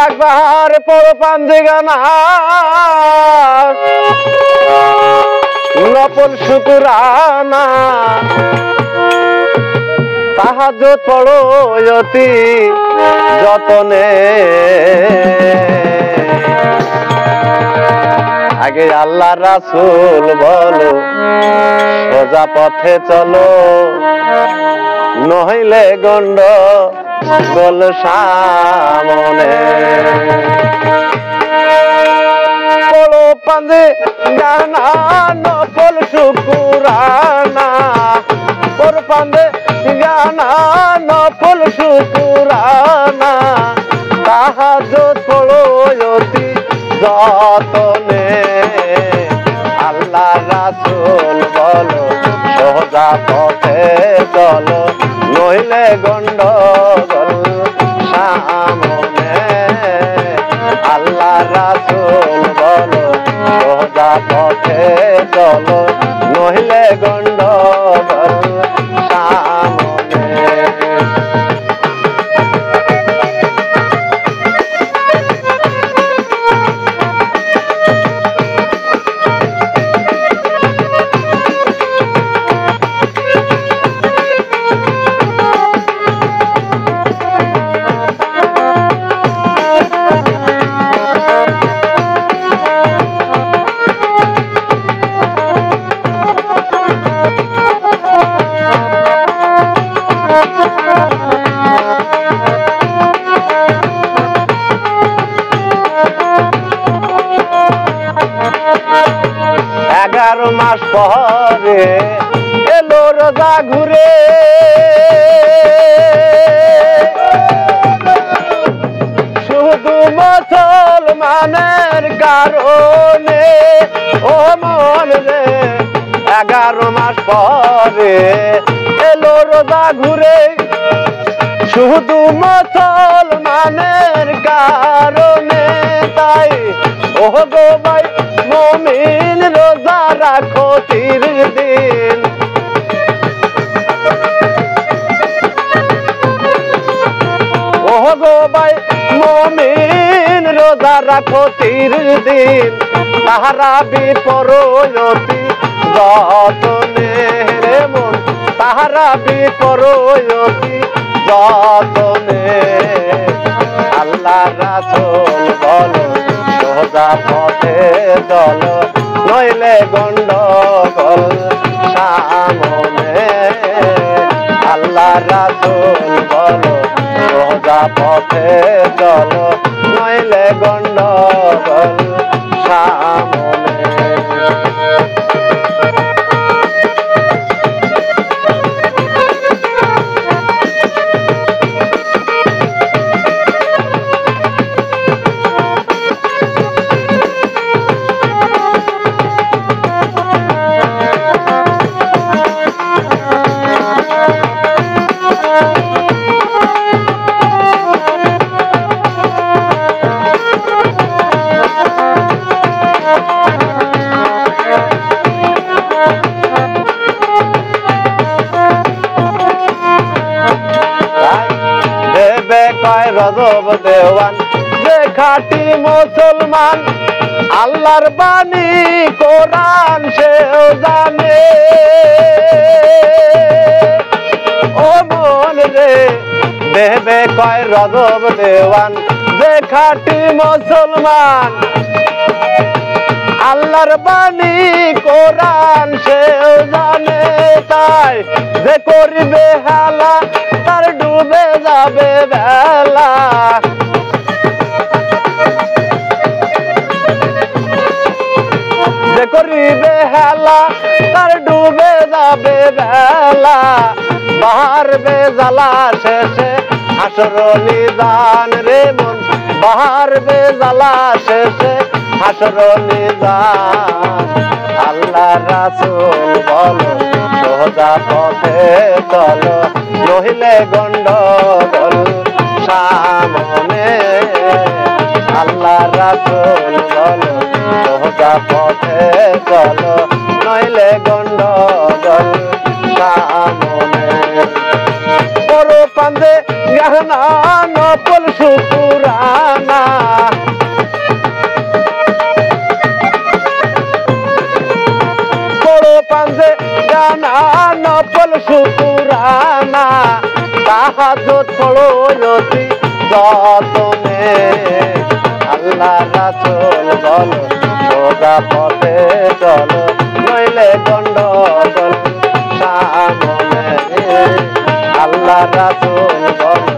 একবার পড়ো পাঞ্জে গানা নফল শুকরানা তাহাজ্জুদ পড়ো অতি যতনে আগে আল্লাহ রাসূল বলো সোজা পথে চলো নইলে গন্ডগোল সামনে পড়ো পাঞ্জে গানা নফল শুকরানা পড়ো পাঞ্জে গানা নফল শুকরানা তাহাজ্জুদ পড়ো অতি যতনে আল্লাহ রাসূল বলো সোজা পথে চলো নইলে গন্ডগোল সামনে আল্লাহ রাসূল বলো সোজা পথে চলো নইলে গন্ডগোল সামনে মাস পরে এলো রোজা ঘুরে শুধু মুসলমানের কারণে ও মন রে 11 মাস পরে এলো রোজা ঘুরে শুধু মুসলমানের কারণে তাই ও গো ভাই মুমিন রোজা রাখো 30 দিন ও গো ভাই মুমিন রোজা রাখো 30 দিন তাহারাবি পড়ো অতি যতনে রে মন তাহারাবি পড়ো অতি যতনে আল্লাহ রাসূল বলো সোজা পথে চলো নইলে গন্ডগোল সামনে আল্লাহ রাসূল বলো সোজা পথে চলো নইলে গন্ডগোল সামনে রজব দেওয়ান যে খাঁটি মুসলমান আল্লাহর বাণী কোরআন সেও জানে ও মন রে দেবে কয় রজব দেওয়ান যে খাঁটি মুসলমান আল্লাহর বাণী কোরআন সেও জানে তাই যে করিবে হেলা তার ডুবে যাবে বেলা যে করিবে হেলা তার ডুবে যাবে বেলা বাহারবে জ্বালা শেষে হাসর নিদান রে মন বাহারবে জ্বালা শেষে হাসর নিদান আল্লাহ রাসূল বলো সোজা পথে চলো নহিলে গন্ডগোল সামনে আল্লাহ রাসূল বলো সোজা পথে চলো নইলে গন্ডগোল সামনে পড়ো পাঞ্জে গানা নফল শুকরানা সকল শুকুরানা তাহাজ্জুদ পড়ো অতি যতনে আল্লাহ রাসূল বলো সোজা পথে চলো নইলে গন্ডগোল সামনে আল্লাহ রাসূল বলো